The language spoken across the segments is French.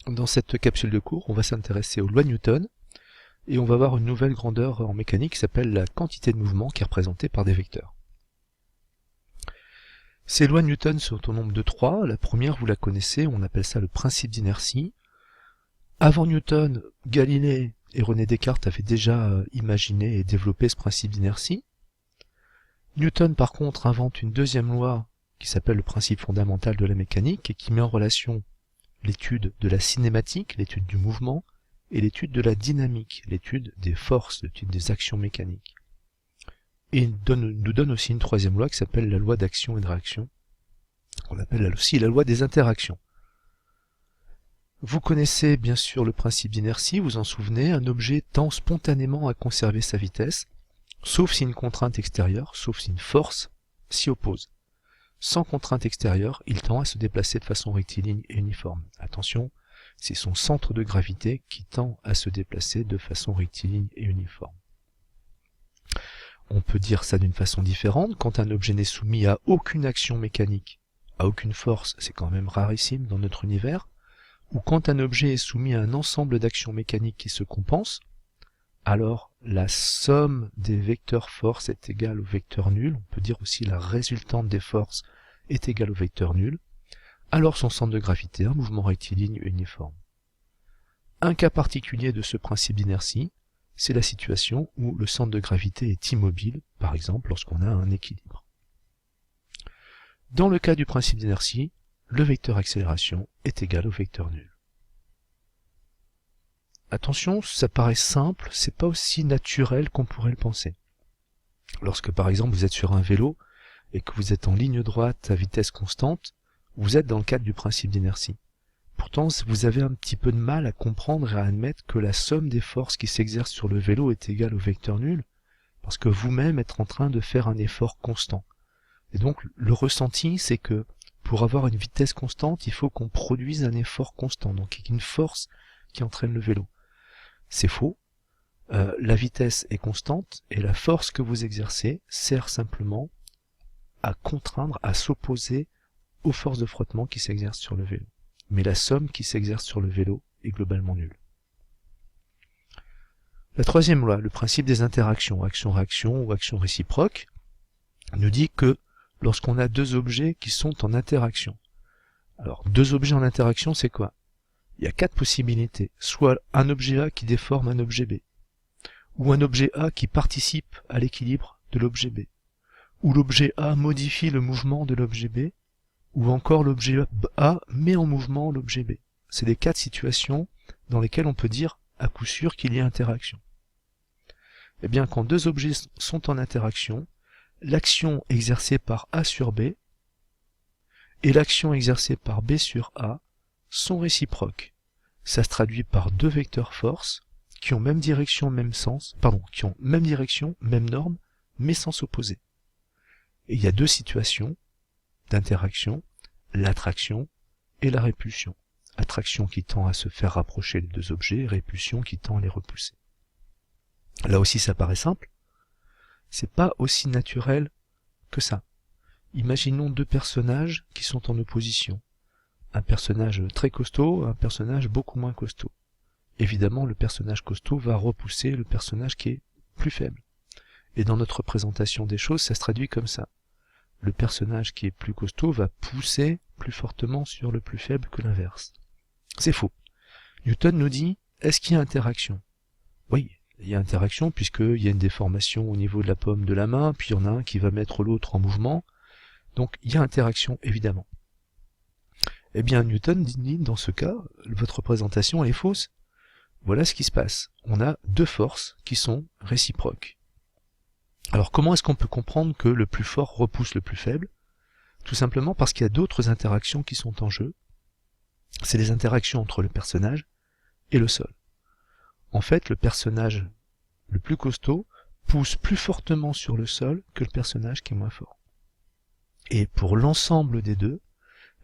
Dans cette capsule de cours, on va s'intéresser aux lois de Newton, et on va voir une nouvelle grandeur en mécanique qui s'appelle la quantité de mouvement, qui est représentée par des vecteurs. Ces lois de Newton sont au nombre de 3. La première, vous la connaissez, on appelle ça le principe d'inertie. Avant Newton, Galilée et René Descartes avaient déjà imaginé et développé ce principe d'inertie. Newton, par contre, invente une deuxième loi qui s'appelle le principe fondamental de la mécanique et qui met en relation l'étude de la cinématique, l'étude du mouvement, et l'étude de la dynamique, l'étude des forces, l'étude des actions mécaniques. Et il nous donne aussi une troisième loi qui s'appelle la loi d'action et de réaction, qu'on appelle aussi la loi des interactions. Vous connaissez bien sûr le principe d'inertie, vous en souvenez, un objet tend spontanément à conserver sa vitesse, sauf si une contrainte extérieure, sauf si une force s'y oppose. Sans contrainte extérieure, il tend à se déplacer de façon rectiligne et uniforme. Attention, c'est son centre de gravité qui tend à se déplacer de façon rectiligne et uniforme. On peut dire ça d'une façon différente, quand un objet n'est soumis à aucune action mécanique, à aucune force, c'est quand même rarissime dans notre univers, ou quand un objet est soumis à un ensemble d'actions mécaniques qui se compensent, alors la somme des vecteurs force est égale au vecteur nul, on peut dire aussi la résultante des forces est égale au vecteur nul, alors son centre de gravité est un mouvement rectiligne uniforme. Un cas particulier de ce principe d'inertie, c'est la situation où le centre de gravité est immobile, par exemple lorsqu'on a un équilibre. Dans le cas du principe d'inertie, le vecteur accélération est égal au vecteur nul. Attention, ça paraît simple, c'est pas aussi naturel qu'on pourrait le penser. Lorsque par exemple vous êtes sur un vélo et que vous êtes en ligne droite à vitesse constante, vous êtes dans le cadre du principe d'inertie. Pourtant, vous avez un petit peu de mal à comprendre et à admettre que la somme des forces qui s'exercent sur le vélo est égale au vecteur nul, parce que vous-même êtes en train de faire un effort constant. Et donc le ressenti, c'est que pour avoir une vitesse constante, il faut qu'on produise un effort constant, donc il y a une force qui entraîne le vélo. C'est faux. La vitesse est constante et la force que vous exercez sert simplement à contraindre, à s'opposer aux forces de frottement qui s'exercent sur le vélo. Mais la somme qui s'exerce sur le vélo est globalement nulle. La troisième loi, le principe des interactions, action-réaction ou action réciproque, nous dit que lorsqu'on a deux objets qui sont en interaction. Alors, deux objets en interaction, c'est quoi? Il y a 4 possibilités, soit un objet A qui déforme un objet B, ou un objet A qui participe à l'équilibre de l'objet B, ou l'objet A modifie le mouvement de l'objet B, ou encore l'objet A met en mouvement l'objet B. C'est les 4 situations dans lesquelles on peut dire à coup sûr qu'il y a interaction. Eh bien, quand deux objets sont en interaction, l'action exercée par A sur B et l'action exercée par B sur A sont réciproques. Ça se traduit par deux vecteurs force qui ont même direction, même sens, qui ont même direction, même norme, mais sens opposé. Et il y a deux situations d'interaction, l'attraction et la répulsion. Attraction qui tend à se faire rapprocher les deux objets, répulsion qui tend à les repousser. Là aussi ça paraît simple, c'est pas aussi naturel que ça. Imaginons deux personnages qui sont en opposition. Un personnage très costaud, un personnage beaucoup moins costaud. Évidemment, le personnage costaud va repousser le personnage qui est plus faible. Et dans notre représentation des choses, ça se traduit comme ça. Le personnage qui est plus costaud va pousser plus fortement sur le plus faible que l'inverse. C'est faux. Newton nous dit, est-ce qu'il y a interaction? Oui, il y a interaction puisqu'il y a une déformation au niveau de la paume de la main, puis il y en a un qui va mettre l'autre en mouvement. Donc il y a interaction, évidemment. Eh bien, Newton dit, dans ce cas, votre représentation elle est fausse. Voilà ce qui se passe. On a deux forces qui sont réciproques. Alors comment est-ce qu'on peut comprendre que le plus fort repousse le plus faible? Tout simplement parce qu'il y a d'autres interactions qui sont en jeu. C'est les interactions entre le personnage et le sol. En fait, le personnage le plus costaud pousse plus fortement sur le sol que le personnage qui est moins fort. Et pour l'ensemble des deux,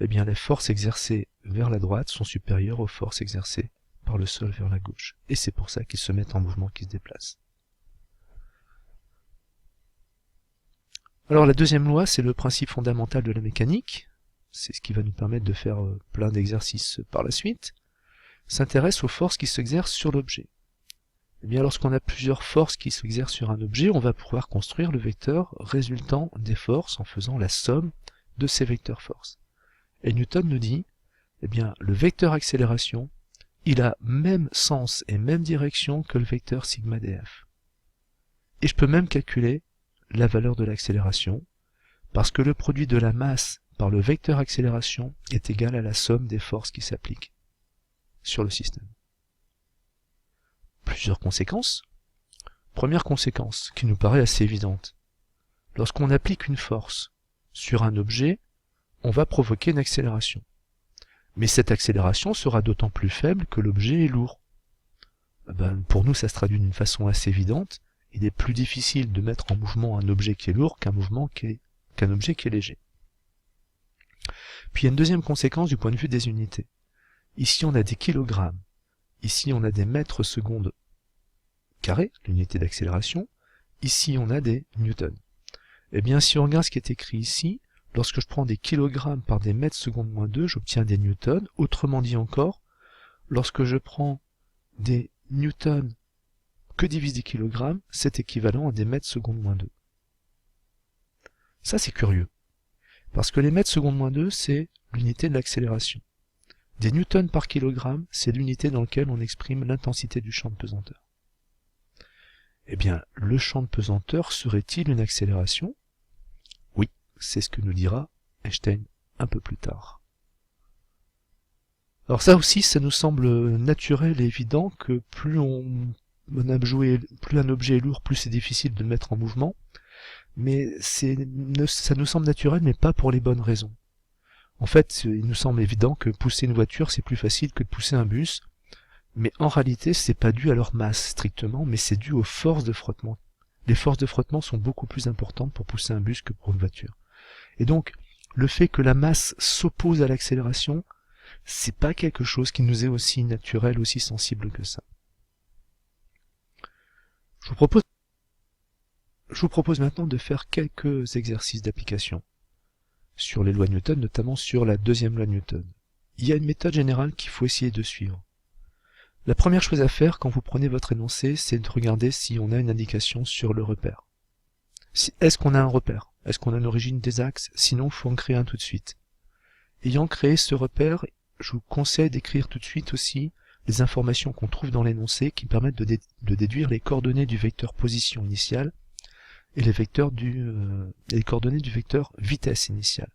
eh bien les forces exercées vers la droite sont supérieures aux forces exercées par le sol vers la gauche. Et c'est pour ça qu'ils se mettent en mouvement, qu'ils se déplacent. Alors la deuxième loi, c'est le principe fondamental de la mécanique. C'est ce qui va nous permettre de faire plein d'exercices par la suite. s'intéresse aux forces qui s'exercent sur l'objet. Eh bien, lorsqu'on a plusieurs forces qui s'exercent sur un objet, on va pouvoir construire le vecteur résultant des forces en faisant la somme de ces vecteurs forces. Et Newton nous dit, eh bien, le vecteur accélération, il a même sens et même direction que le vecteur sigma df. Et je peux même calculer la valeur de l'accélération, parce que le produit de la masse par le vecteur accélération est égal à la somme des forces qui s'appliquent sur le système. Plusieurs conséquences. Première conséquence, qui nous paraît assez évidente. Lorsqu'on applique une force sur un objet, on va provoquer une accélération. Mais cette accélération sera d'autant plus faible que l'objet est lourd. Pour nous, ça se traduit d'une façon assez évidente. Il est plus difficile de mettre en mouvement un objet qui est lourd qu'un objet qui est léger. Puis il y a une deuxième conséquence du point de vue des unités. Ici, on a des kilogrammes. Ici, on a des mètres secondes carrés, l'unité d'accélération. Ici, on a des newtons. Eh bien, si on regarde ce qui est écrit ici, lorsque je prends des kilogrammes par des mètres secondes moins 2, j'obtiens des newtons. Autrement dit encore, lorsque je prends des newtons que divise des kilogrammes, c'est équivalent à des mètres secondes moins 2. Ça, c'est curieux. Parce que les mètres secondes moins 2, c'est l'unité de l'accélération. Des newtons par kilogramme, c'est l'unité dans laquelle on exprime l'intensité du champ de pesanteur. Eh bien, le champ de pesanteur serait-il une accélération? Oui, c'est ce que nous dira Einstein un peu plus tard. Alors ça aussi, ça nous semble naturel et évident que plus un objet est lourd, plus c'est difficile de le mettre en mouvement. Mais ça nous semble naturel, mais pas pour les bonnes raisons. En fait, il nous semble évident que pousser une voiture, c'est plus facile que de pousser un bus, mais en réalité, c'est pas dû à leur masse strictement, mais c'est dû aux forces de frottement. Les forces de frottement sont beaucoup plus importantes pour pousser un bus que pour une voiture. Et donc, le fait que la masse s'oppose à l'accélération, c'est pas quelque chose qui nous est aussi naturel, aussi sensible que ça. Je vous propose maintenant de faire quelques exercices d'application sur les lois de Newton, notamment sur la deuxième loi de Newton. Il y a une méthode générale qu'il faut essayer de suivre. La première chose à faire quand vous prenez votre énoncé, c'est de regarder si on a une indication sur le repère. Est-ce qu'on a un repère? Est-ce qu'on a une origine des axes? Sinon, il faut en créer un tout de suite. Ayant créé ce repère, je vous conseille d'écrire tout de suite aussi les informations qu'on trouve dans l'énoncé qui permettent de déduire les coordonnées du vecteur position initiale et les coordonnées du vecteur vitesse initiale.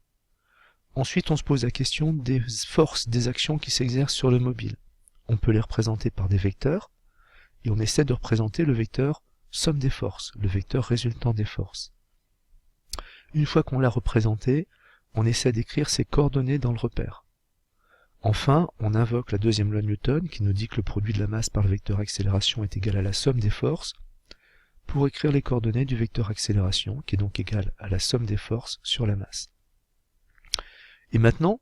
Ensuite, on se pose la question des forces des actions qui s'exercent sur le mobile. On peut les représenter par des vecteurs, et on essaie de représenter le vecteur somme des forces, le vecteur résultant des forces. Une fois qu'on l'a représenté, on essaie d'écrire ses coordonnées dans le repère. Enfin, on invoque la deuxième loi de Newton qui nous dit que le produit de la masse par le vecteur accélération est égal à la somme des forces, pour écrire les coordonnées du vecteur accélération, qui est donc égal à la somme des forces sur la masse. Et maintenant,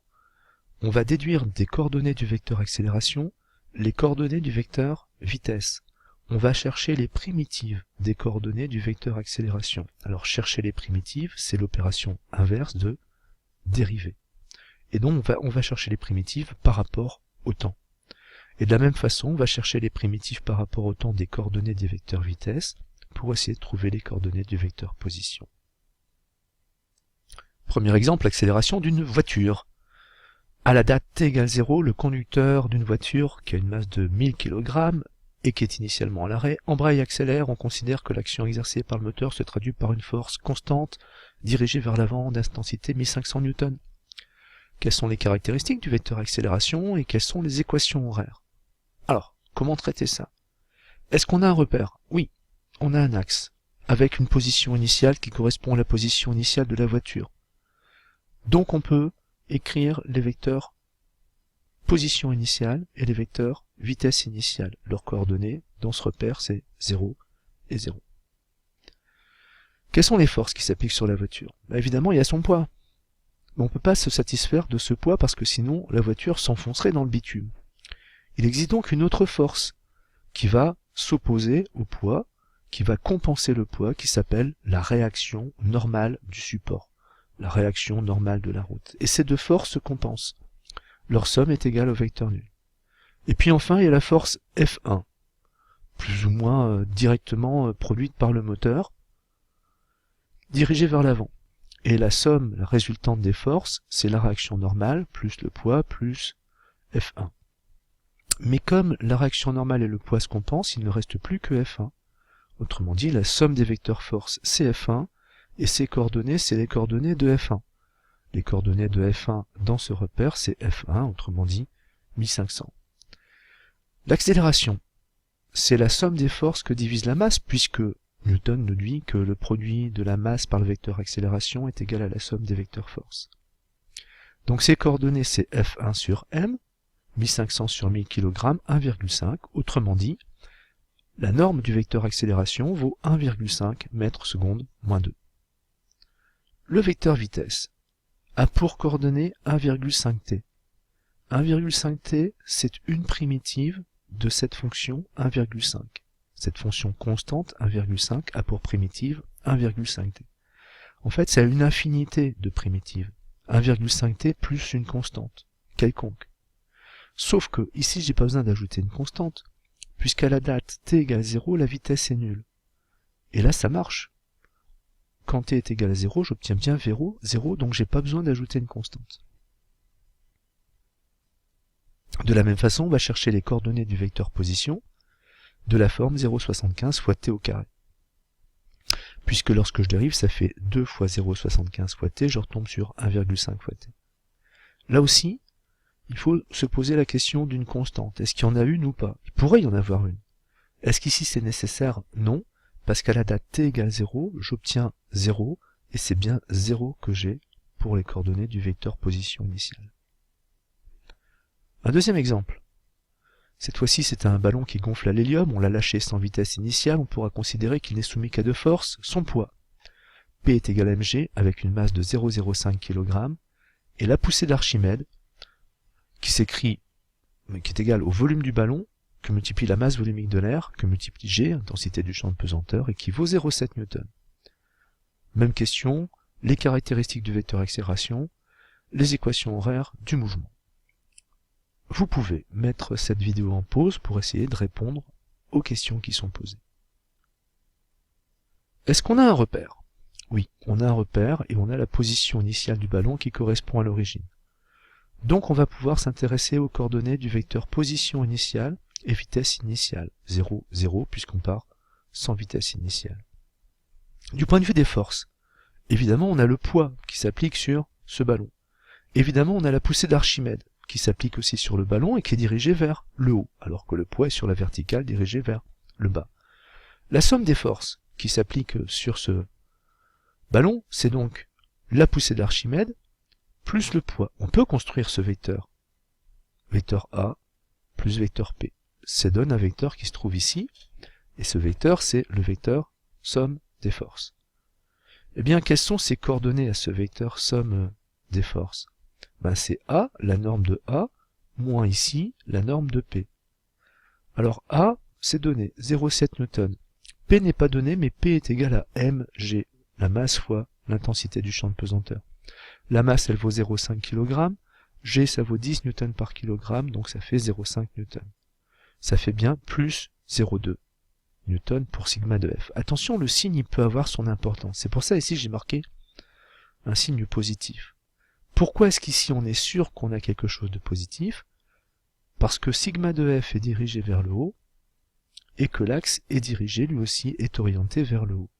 on va déduire des coordonnées du vecteur accélération les coordonnées du vecteur vitesse. On va chercher les primitives des coordonnées du vecteur accélération. Alors chercher les primitives, c'est l'opération inverse de dériver. Et donc on va chercher les primitives par rapport au temps. Et de la même façon, on va chercher les primitives par rapport au temps des coordonnées des vecteurs vitesse, pour essayer de trouver les coordonnées du vecteur position. Premier exemple, l'accélération d'une voiture. À la date t égale 0, le conducteur d'une voiture qui a une masse de 1000 kg et qui est initialement à l'arrêt embraye et accélère. On considère que l'action exercée par le moteur se traduit par une force constante dirigée vers l'avant d'intensité 1500 N. Quelles sont les caractéristiques du vecteur accélération et quelles sont les équations horaires? Alors, comment traiter ça? Est-ce qu'on a un repère? Oui. On a un axe, avec une position initiale qui correspond à la position initiale de la voiture. Donc on peut écrire les vecteurs position initiale et les vecteurs vitesse initiale. Leurs coordonnées dans ce repère, c'est 0 et 0. Quelles sont les forces qui s'appliquent sur la voiture? Évidemment, il y a son poids. Mais on ne peut pas se satisfaire de ce poids parce que sinon la voiture s'enfoncerait dans le bitume. Il existe donc une autre force qui va s'opposer au poids, qui va compenser le poids, qui s'appelle la réaction normale du support, la réaction normale de la route. Et ces deux forces se compensent. Leur somme est égale au vecteur nul. Et puis enfin, il y a la force F1, plus ou moins directement produite par le moteur, dirigée vers l'avant. Et la somme résultante des forces, c'est la réaction normale, plus le poids, plus F1. Mais comme la réaction normale et le poids se compensent, il ne reste plus que F1. Autrement dit, la somme des vecteurs force, c'est F1, et ses coordonnées, c'est les coordonnées de F1. Les coordonnées de F1 dans ce repère, c'est F1, autrement dit, 1500. L'accélération, c'est la somme des forces que divise la masse, puisque Newton nous dit que le produit de la masse par le vecteur accélération est égal à la somme des vecteurs force. Donc ces coordonnées, c'est F1 sur m, 1500 sur 1000 kg, 1,5. Autrement dit, la norme du vecteur accélération vaut 1,5 mètres seconde moins 2. Le vecteur vitesse a pour coordonnée 1,5t. 1,5t, c'est une primitive de cette fonction 1,5. Cette fonction constante 1,5 a pour primitive 1,5t. En fait, c'est une infinité de primitives. 1,5t plus une constante, quelconque. Sauf que, ici, j'ai pas besoin d'ajouter une constante, puisqu'à la date t égale 0, la vitesse est nulle. Et là, ça marche. Quand t est égal à 0, j'obtiens bien 0, donc j'ai pas besoin d'ajouter une constante. De la même façon, on va chercher les coordonnées du vecteur position de la forme 0,75 fois t au carré. Puisque lorsque je dérive, ça fait 2 fois 0,75 fois t, je retombe sur 1,5 fois t. Là aussi, il faut se poser la question d'une constante. Est-ce qu'il y en a une ou pas? Il pourrait y en avoir une. Est-ce qu'ici c'est nécessaire? Non, parce qu'à la date t égale 0, j'obtiens 0, et c'est bien 0 que j'ai pour les coordonnées du vecteur position initiale. Un deuxième exemple. Cette fois-ci, c'est un ballon qui gonfle à l'hélium, on l'a lâché sans vitesse initiale, on pourra considérer qu'il n'est soumis qu'à deux forces, son poids. P est égal à mg avec une masse de 0,05 kg, et la poussée d'Archimède, qui s'écrit, qui est égale au volume du ballon, que multiplie la masse volumique de l'air, que multiplie G, intensité du champ de pesanteur, et qui vaut 0,7 N. Même question, les caractéristiques du vecteur accélération, les équations horaires du mouvement. Vous pouvez mettre cette vidéo en pause pour essayer de répondre aux questions qui sont posées. Est-ce qu'on a un repère? Oui, on a un repère et on a la position initiale du ballon qui correspond à l'origine. Donc on va pouvoir s'intéresser aux coordonnées du vecteur position initiale et vitesse initiale, 0, 0, puisqu'on part sans vitesse initiale. Du point de vue des forces, évidemment on a le poids qui s'applique sur ce ballon. Évidemment on a la poussée d'Archimède, qui s'applique aussi sur le ballon et qui est dirigé vers le haut, alors que le poids est sur la verticale dirigé vers le bas. La somme des forces qui s'applique sur ce ballon, c'est donc la poussée d'Archimède plus le poids. On peut construire ce vecteur. Vecteur A plus vecteur P. Ça donne un vecteur qui se trouve ici, et ce vecteur, c'est le vecteur somme des forces. Eh bien, quelles sont ces coordonnées à ce vecteur somme des forces? C'est A, la norme de A, moins ici, la norme de P. Alors A, c'est donné, 0,7 N. P n'est pas donné, mais P est égal à mg, la masse fois l'intensité du champ de pesanteur. La masse, elle vaut 0,5 kg, G, ça vaut 10 N par kg, donc ça fait 0,5 N. Ça fait bien plus 0,2 N pour sigma de F. Attention, le signe, il peut avoir son importance. C'est pour ça, ici, j'ai marqué un signe positif. Pourquoi est-ce qu'ici on est sûr qu'on a quelque chose de positif? Parce que sigma de f est dirigé vers le haut, et que l'axe est dirigé, lui aussi, est orienté vers le haut.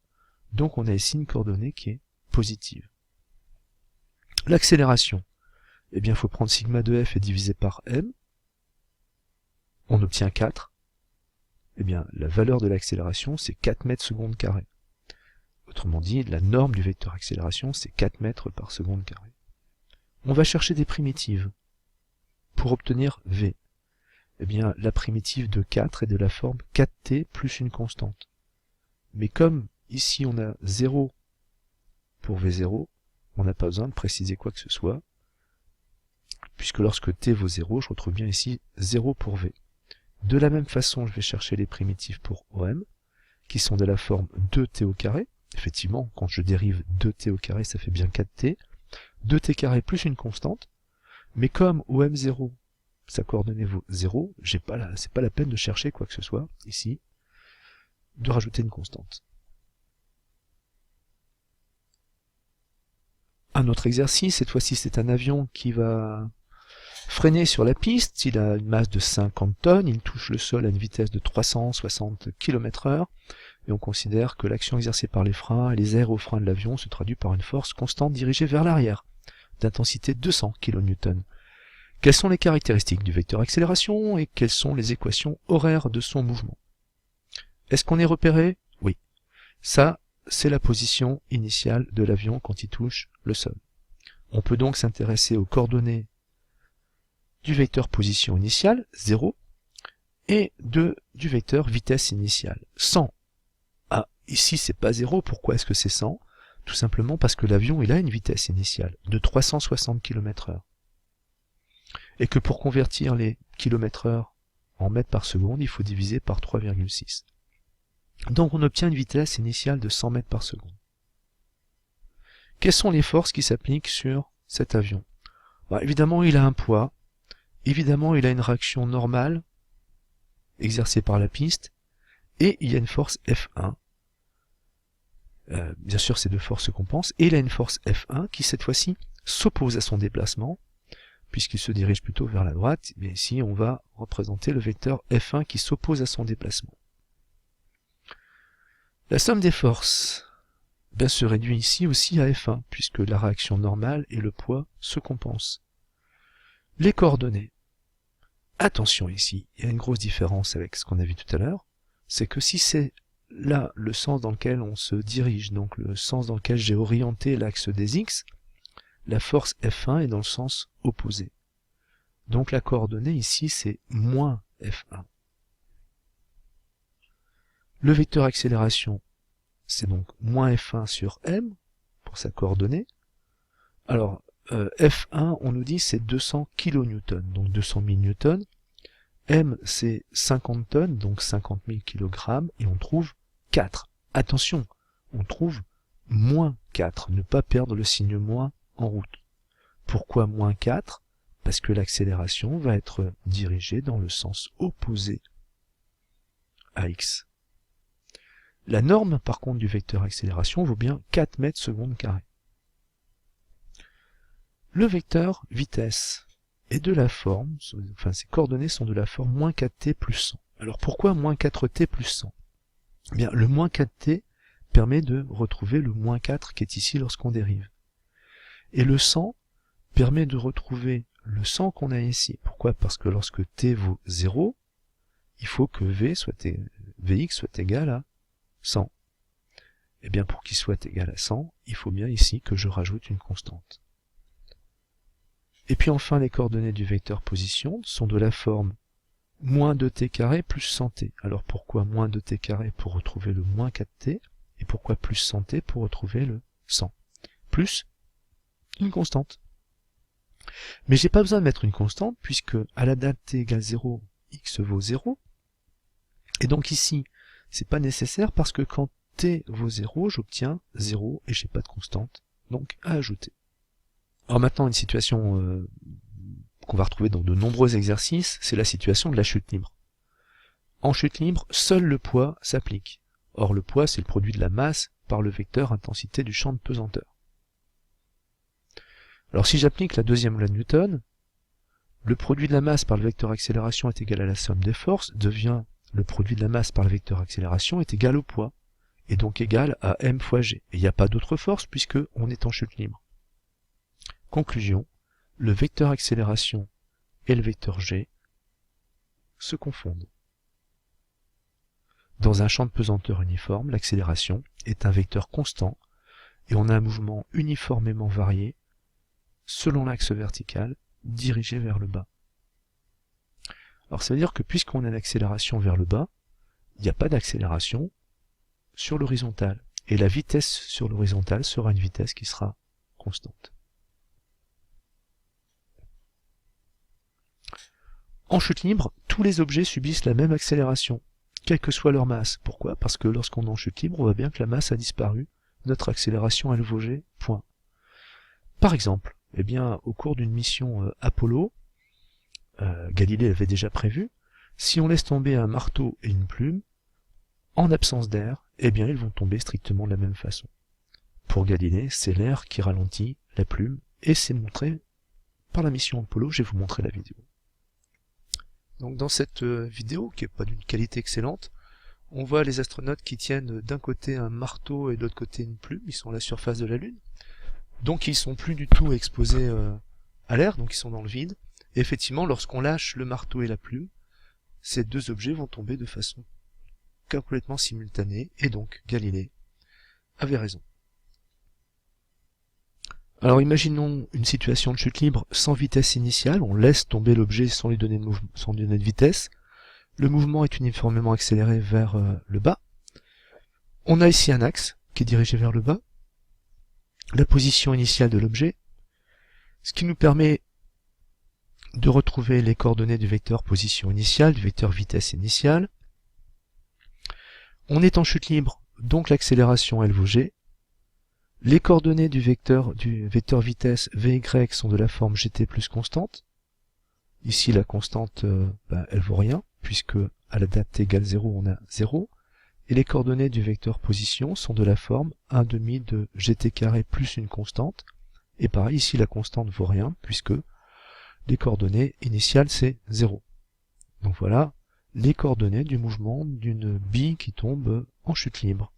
Donc on a ici une coordonnée qui est positive. L'accélération, eh bien il faut prendre sigma de f et diviser par m, on obtient 4. Eh bien la valeur de l'accélération c'est 4 mètres seconde carré. Autrement dit, la norme du vecteur accélération c'est 4 mètres par seconde carré. On va chercher des primitives pour obtenir V. Eh bien, la primitive de 4 est de la forme 4t plus une constante. Mais comme ici on a 0 pour V0, on n'a pas besoin de préciser quoi que ce soit, puisque lorsque t vaut 0, je retrouve bien ici 0 pour V. De la même façon, je vais chercher les primitives pour OM, qui sont de la forme 2t au carré. Effectivement, quand je dérive 2t au carré, ça fait bien 4t. 2t carré plus une constante, mais comme OM0 sa coordonnée vaut 0, c'est pas la peine de chercher quoi que ce soit, ici, de rajouter une constante. Un autre exercice, cette fois-ci c'est un avion qui va freiner sur la piste, il a une masse de 50 tonnes, il touche le sol à une vitesse de 360 km/h, et on considère que l'action exercée par les freins et les aérofreins de l'avion se traduit par une force constante dirigée vers l'arrière, d'intensité 200 kN. Quelles sont les caractéristiques du vecteur accélération et quelles sont les équations horaires de son mouvement? Est-ce qu'on est repéré? Oui. Ça, c'est la position initiale de l'avion quand il touche le sol. On peut donc s'intéresser aux coordonnées du vecteur position initiale, 0, et du vecteur vitesse initiale, 100. Ah, ici c'est pas 0, pourquoi est-ce que c'est 100? Tout simplement parce que l'avion il a une vitesse initiale de 360 km/h. Et que pour convertir les km/h en mètres par seconde, il faut diviser par 3,6. Donc on obtient une vitesse initiale de 100 mètres par seconde. Quelles sont les forces qui s'appliquent sur cet avion? Évidemment, il a un poids. Évidemment, il a une réaction normale exercée par la piste. Et il y a une force F1. Bien sûr, ces deux forces se compensent. Et il a une force F1 qui, cette fois-ci, s'oppose à son déplacement, puisqu'il se dirige plutôt vers la droite. Mais ici, on va représenter le vecteur F1 qui s'oppose à son déplacement. La somme des forces se réduit ici aussi à F1, puisque la réaction normale et le poids se compensent. Les coordonnées. Attention ici, il y a une grosse différence avec ce qu'on a vu tout à l'heure, c'est que si c'est là le sens dans lequel on se dirige, donc le sens dans lequel j'ai orienté l'axe des X, la force F1 est dans le sens opposé. Donc la coordonnée ici c'est moins F1. Le vecteur accélération, c'est donc moins F1 sur M, pour sa coordonnée. Alors, F1, on nous dit c'est 200 kN, donc 200 000 Newtons. M, c'est 50 tonnes, donc 50 000 kg, et on trouve 4. Attention, on trouve moins 4, ne pas perdre le signe moins en route. Pourquoi moins 4? Parce que l'accélération va être dirigée dans le sens opposé à X. La norme, par contre, du vecteur accélération vaut bien 4 mètres secondes carré. Le vecteur vitesse est de la forme, enfin ses coordonnées sont de la forme moins 4t plus 100. Alors pourquoi moins 4t plus 100? Eh bien, le moins 4t permet de retrouver le moins 4 qui est ici lorsqu'on dérive. Et le 100 permet de retrouver le 100 qu'on a ici. Pourquoi? Parce que lorsque t vaut 0, il faut que Vx soit égal à 100. Et bien pour qu'il soit égal à 100, il faut bien ici que je rajoute une constante. Et puis enfin, les coordonnées du vecteur position sont de la forme moins 2t carré plus 100t. Alors pourquoi moins 2t carré pour retrouver le moins 4t, et pourquoi plus 100t pour retrouver le 100? Plus une constante. Mais j'ai pas besoin de mettre une constante, puisque à la date t égale 0, x vaut 0. Et donc ici, c'est pas nécessaire parce que quand t vaut 0, j'obtiens 0 et j'ai pas de constante, donc à ajouter. Alors maintenant, une situation qu'on va retrouver dans de nombreux exercices, c'est la situation de la chute libre. En chute libre, seul le poids s'applique. Or le poids, c'est le produit de la masse par le vecteur intensité du champ de pesanteur. Alors si j'applique la deuxième loi de Newton, le produit de la masse par le vecteur accélération est égal à la somme des forces, devient le produit de la masse par le vecteur accélération est égal au poids, et donc égal à m fois g. Et il n'y a pas d'autre force puisque on est en chute libre. Conclusion, le vecteur accélération et le vecteur g se confondent. Dans un champ de pesanteur uniforme, l'accélération est un vecteur constant et on a un mouvement uniformément varié selon l'axe vertical dirigé vers le bas. Alors ça veut dire que puisqu'on a l'accélération vers le bas, il n'y a pas d'accélération sur l'horizontale. Et la vitesse sur l'horizontale sera une vitesse qui sera constante. En chute libre, tous les objets subissent la même accélération, quelle que soit leur masse. Pourquoi? Parce que lorsqu'on est en chute libre, on voit bien que la masse a disparu, notre accélération elle vaut g, point. Par exemple, eh bien, au cours d'une mission Apollo, Galilée l'avait déjà prévu, si on laisse tomber un marteau et une plume, en absence d'air, eh bien ils vont tomber strictement de la même façon. Pour Galilée, c'est l'air qui ralentit la plume, et c'est montré par la mission Apollo, je vais vous montrer la vidéo. Donc dans cette vidéo, qui n'est pas d'une qualité excellente, on voit les astronautes qui tiennent d'un côté un marteau et de l'autre côté une plume, ils sont à la surface de la Lune, donc ils sont plus du tout exposés à l'air, donc ils sont dans le vide, et effectivement lorsqu'on lâche le marteau et la plume, ces deux objets vont tomber de façon complètement simultanée, et donc Galilée avait raison. Alors imaginons une situation de chute libre sans vitesse initiale, on laisse tomber l'objet sans lui donner de vitesse, le mouvement est uniformément accéléré vers le bas, on a ici un axe qui est dirigé vers le bas, la position initiale de l'objet, ce qui nous permet de retrouver les coordonnées du vecteur position initiale, du vecteur vitesse initiale. On est en chute libre, donc l'accélération elle vaut g. Les coordonnées du vecteur vitesse vy sont de la forme gt plus constante. Ici la constante elle vaut rien, puisque à la date t égale 0 on a 0. Et les coordonnées du vecteur position sont de la forme 1/2 de gt carré plus une constante. Et pareil, ici la constante vaut rien, puisque les coordonnées initiales c'est 0. Donc voilà les coordonnées du mouvement d'une bille qui tombe en chute libre.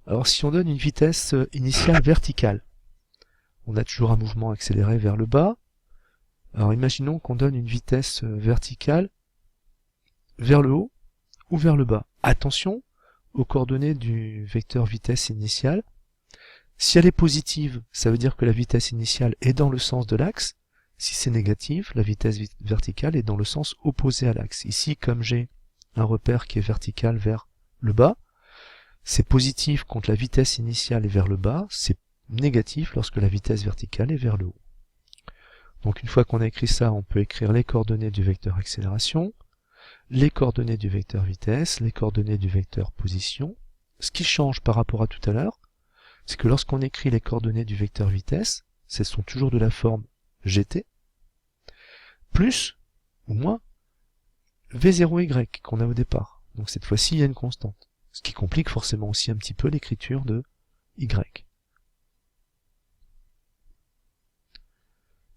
Alors si on donne une vitesse initiale verticale, on a toujours un mouvement accéléré vers le bas. Alors imaginons qu'on donne une vitesse verticale vers le haut ou vers le bas. Attention aux coordonnées du vecteur vitesse initiale. Si elle est positive, ça veut dire que la vitesse initiale est dans le sens de l'axe. Si c'est négatif, la vitesse verticale est dans le sens opposé à l'axe. Ici, comme j'ai un repère qui est vertical vers le bas, c'est positif quand la vitesse initiale est vers le bas, c'est négatif lorsque la vitesse verticale est vers le haut. Donc une fois qu'on a écrit ça, on peut écrire les coordonnées du vecteur accélération, les coordonnées du vecteur vitesse, les coordonnées du vecteur position. Ce qui change par rapport à tout à l'heure, c'est que lorsqu'on écrit les coordonnées du vecteur vitesse, elles sont toujours de la forme gt, plus ou moins v0y qu'on a au départ. Donc cette fois-ci, il y a une constante. Ce qui complique forcément aussi un petit peu l'écriture de y.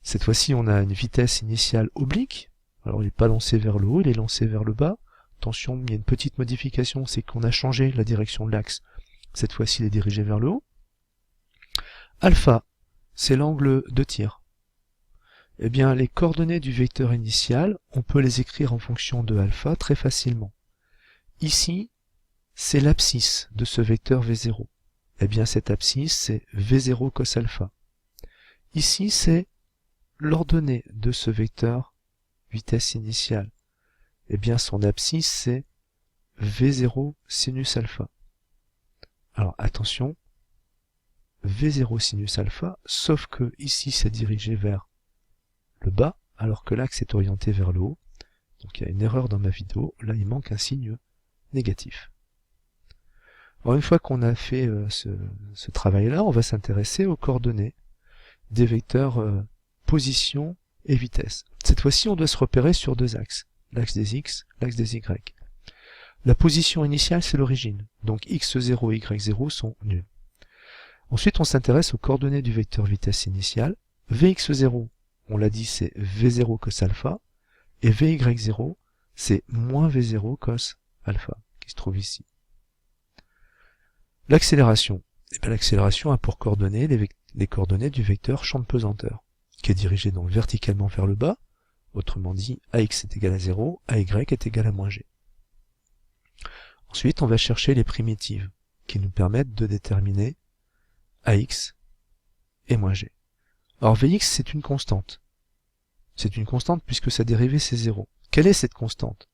Cette fois-ci, on a une vitesse initiale oblique. Alors il n'est pas lancé vers le haut, il est lancé vers le bas. Attention, il y a une petite modification, c'est qu'on a changé la direction de l'axe. Cette fois-ci, il est dirigé vers le haut. Alpha, c'est l'angle de tir. Eh bien, les coordonnées du vecteur initial, on peut les écrire en fonction de alpha très facilement. Ici, c'est l'abscisse de ce vecteur V0. Eh bien, cette abscisse, c'est V0 cos alpha. Ici, c'est l'ordonnée de ce vecteur vitesse initiale. Eh bien, son abscisse, c'est V0 sinus alpha. Alors, attention, V0 sinus alpha, sauf que ici, c'est dirigé vers le bas, alors que l'axe est orienté vers le haut. Donc, il y a une erreur dans ma vidéo. Là, il manque un signe négatif. Alors une fois qu'on a fait ce travail-là, on va s'intéresser aux coordonnées des vecteurs position et vitesse. Cette fois-ci, on doit se repérer sur deux axes, l'axe des x, l'axe des y. La position initiale, c'est l'origine, donc x0 et y0 sont nuls. Ensuite, on s'intéresse aux coordonnées du vecteur vitesse initiale. Vx0, on l'a dit, c'est v0 cos alpha, et vy0, c'est moins v0 cos alpha, qui se trouve ici. L'accélération. L'accélération a pour coordonnées les coordonnées du vecteur champ de pesanteur, qui est dirigé donc verticalement vers le bas, autrement dit ax est égal à 0, ay est égal à moins g. Ensuite, on va chercher les primitives, qui nous permettent de déterminer ax et moins g. Alors Vx, c'est une constante. C'est une constante puisque sa dérivée, c'est 0. Quelle est cette constante?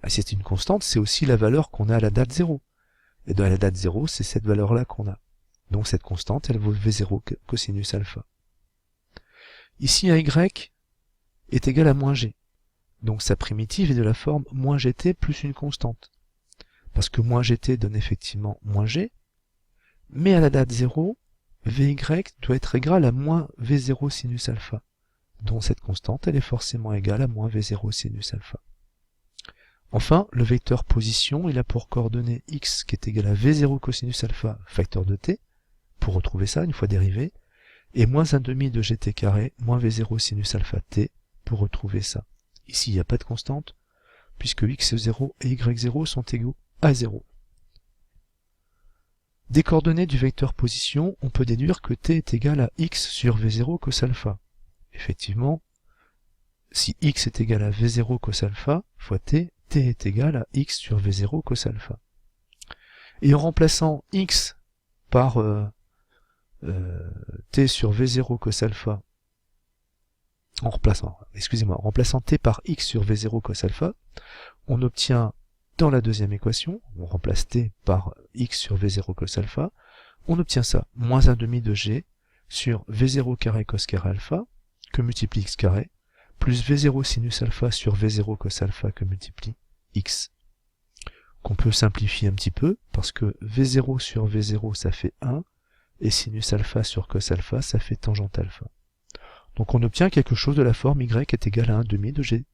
C'est une constante, c'est aussi la valeur qu'on a à la date 0. Et dans la date 0, c'est cette valeur-là qu'on a. Donc cette constante, elle vaut V0 cosinus alpha. Ici, ay est égal à moins g. Donc sa primitive est de la forme moins gt plus une constante. Parce que moins gt donne effectivement moins g, mais à la date 0, vy doit être égal à moins v0 sinus alpha. dont cette constante elle est forcément égale à moins V0 sinus alpha. Enfin, le vecteur position, il a pour coordonnée x qui est égal à V0 cosinus alpha facteur de t, pour retrouver ça une fois dérivé, et moins 1/2 de gt carré moins V0 sinus alpha t, pour retrouver ça. Ici, il n'y a pas de constante, puisque x0 et y0 sont égaux à 0. Des coordonnées du vecteur position, on peut déduire que t est égal à x sur V0 cos alpha. Effectivement, si x est égal à V0 cos alpha fois t, t est égal à x sur V0 cos alpha. Et en remplaçant x par t sur V0 cos alpha, en remplaçant t par x sur V0 cos alpha, on obtient dans la deuxième équation, on remplace t par x sur V0 cos alpha, on obtient ça, moins 1/2 de g sur V0 carré cos carré alpha, que multiplie x carré, plus V0 sinus alpha sur V0 cos alpha que multiplie x. Qu'on peut simplifier un petit peu, parce que V0 sur V0 ça fait 1, et sinus alpha sur cos alpha ça fait tangente alpha. Donc on obtient quelque chose de la forme y est égal à 1/2 de g,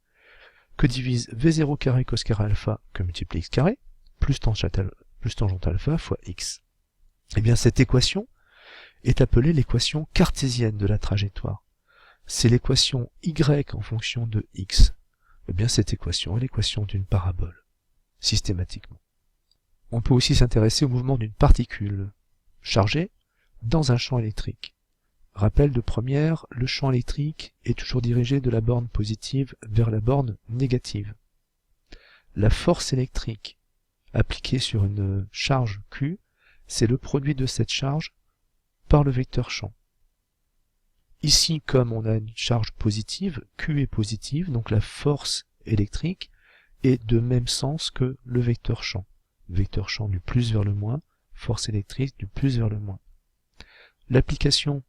que divise V0 carré cos carré alpha que multiplie x carré, plus tangente alpha fois x. Et bien cette équation est appelée l'équation cartésienne de la trajectoire. C'est l'équation y en fonction de x. Et bien cette équation est l'équation d'une parabole, systématiquement. On peut aussi s'intéresser au mouvement d'une particule chargée dans un champ électrique. Rappel de première, le champ électrique est toujours dirigé de la borne positive vers la borne négative. La force électrique appliquée sur une charge Q, c'est le produit de cette charge par le vecteur champ. Ici, comme on a une charge positive, Q est positive, donc la force électrique est de même sens que le vecteur champ. Vecteur champ du plus vers le moins, force électrique du plus vers le moins. L'application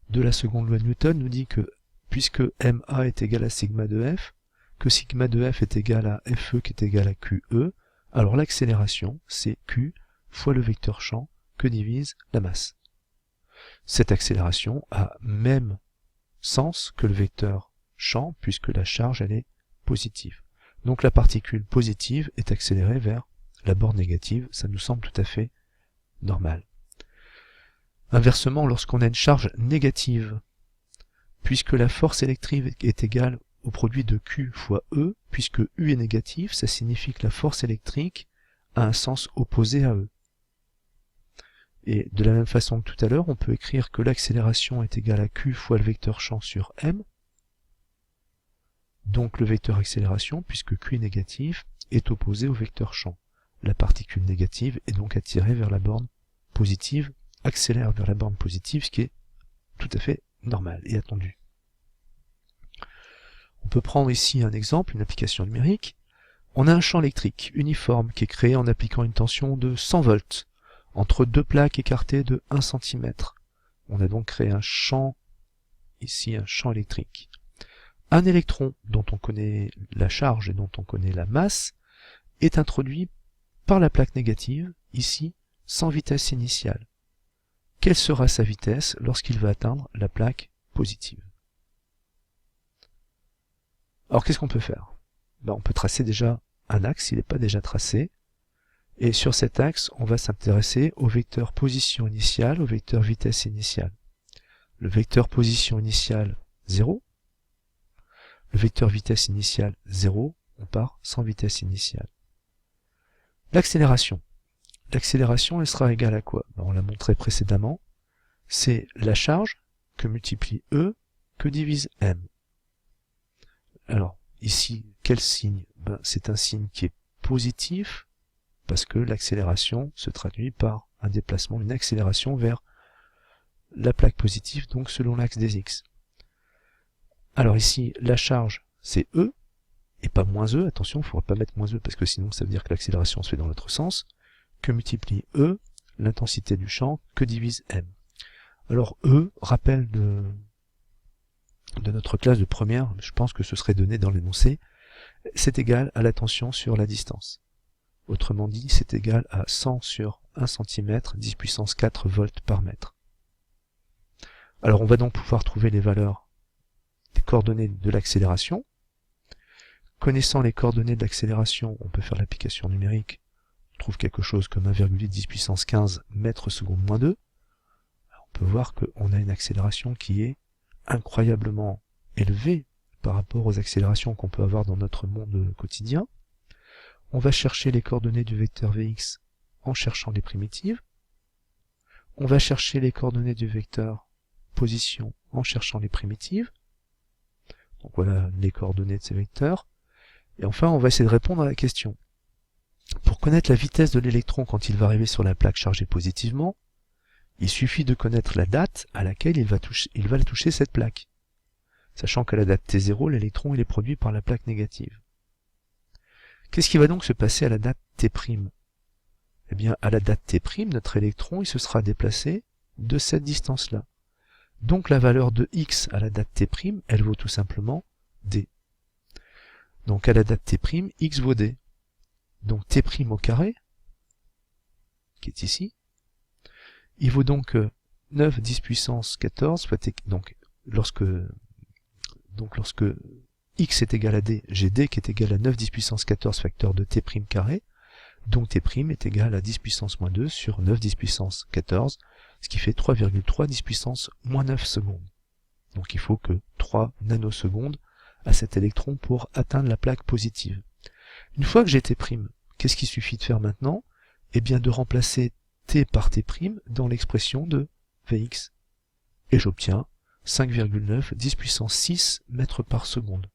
de la seconde loi de Newton nous dit que, puisque MA est égal à sigma de F, que sigma de F est égal à FE qui est égal à QE, alors l'accélération, c'est Q fois le vecteur champ que divise la masse. Cette accélération a même sens que le vecteur champ, puisque la charge, elle est positive. Donc la particule positive est accélérée vers la borne négative, ça nous semble tout à fait normal. Inversement, lorsqu'on a une charge négative, puisque la force électrique est égale au produit de Q fois E, puisque U est négatif, ça signifie que la force électrique a un sens opposé à E. Et de la même façon que tout à l'heure, on peut écrire que l'accélération est égale à Q fois le vecteur champ sur M. Donc le vecteur accélération, puisque Q est négatif, est opposé au vecteur champ. La particule négative est donc attirée vers la borne positive, accélère vers la borne positive, ce qui est tout à fait normal et attendu. On peut prendre ici un exemple, une application numérique. On a un champ électrique uniforme qui est créé en appliquant une tension de 100 volts entre deux plaques écartées de 1 cm. On a donc créé un champ, ici un champ électrique. Un électron dont on connaît la charge et dont on connaît la masse est introduit par la plaque négative, ici sans vitesse initiale. Quelle sera sa vitesse lorsqu'il va atteindre la plaque positive? Alors qu'est-ce qu'on peut faire? On peut tracer déjà un axe, il n'est pas déjà tracé, et sur cet axe, on va s'intéresser au vecteur position initiale, au vecteur vitesse initiale. Le vecteur position initiale, 0. Le vecteur vitesse initiale, 0. On part sans vitesse initiale. L'accélération. L'accélération, elle sera égale à quoi? On l'a montré précédemment. C'est la charge que multiplie E que divise M. Alors, ici, quel signe? C'est un signe qui est positif, parce que l'accélération se traduit par un déplacement, une accélération vers la plaque positive, donc selon l'axe des X. Alors ici, la charge, c'est E, et pas moins E, attention, il ne faudra pas mettre moins E, parce que sinon ça veut dire que l'accélération se fait dans l'autre sens, que multiplie E, l'intensité du champ, que divise M. Alors E, rappel de notre classe de première, je pense que ce serait donné dans l'énoncé, c'est égal à la tension sur la distance. Autrement dit, c'est égal à 100 sur 1 cm, 10 puissance 4 volts par mètre. Alors on va donc pouvoir trouver les valeurs coordonnées de l'accélération. Connaissant les coordonnées de l'accélération, on peut faire l'application numérique. On trouve quelque chose comme 1,8 10 puissance 15 mètres seconde moins 2. Alors, on peut voir qu'on a une accélération qui est incroyablement élevée par rapport aux accélérations qu'on peut avoir dans notre monde quotidien. On va chercher les coordonnées du vecteur Vx en cherchant les primitives. On va chercher les coordonnées du vecteur position en cherchant les primitives. Donc voilà les coordonnées de ces vecteurs. Et enfin, on va essayer de répondre à la question. Pour connaître la vitesse de l'électron quand il va arriver sur la plaque chargée positivement, il suffit de connaître la date à laquelle il va toucher cette plaque. Sachant qu'à la date t0, l'électron il est produit par la plaque négative. Qu'est-ce qui va donc se passer à la date t'? Eh bien, à la date t', notre électron il se sera déplacé de cette distance-là. Donc la valeur de x à la date t', elle vaut tout simplement d. Donc à la date t', x vaut d. Donc t' au carré, qui est ici, il vaut donc 9 10 puissance 14, donc lorsque x est égal à d, j'ai d qui est égal à 9 10 puissance 14 facteur de t' carré, donc t' est égal à 10 puissance moins 2 sur 9 10 puissance 14, ce qui fait 3,3 10 puissance moins 9 secondes. Donc il faut que 3 nanosecondes à cet électron pour atteindre la plaque positive. Une fois que j'ai t', qu'est-ce qu'il suffit de faire maintenant? Eh bien de remplacer t par t' dans l'expression de Vx. Et j'obtiens 5,9 10 puissance 6 mètres par seconde.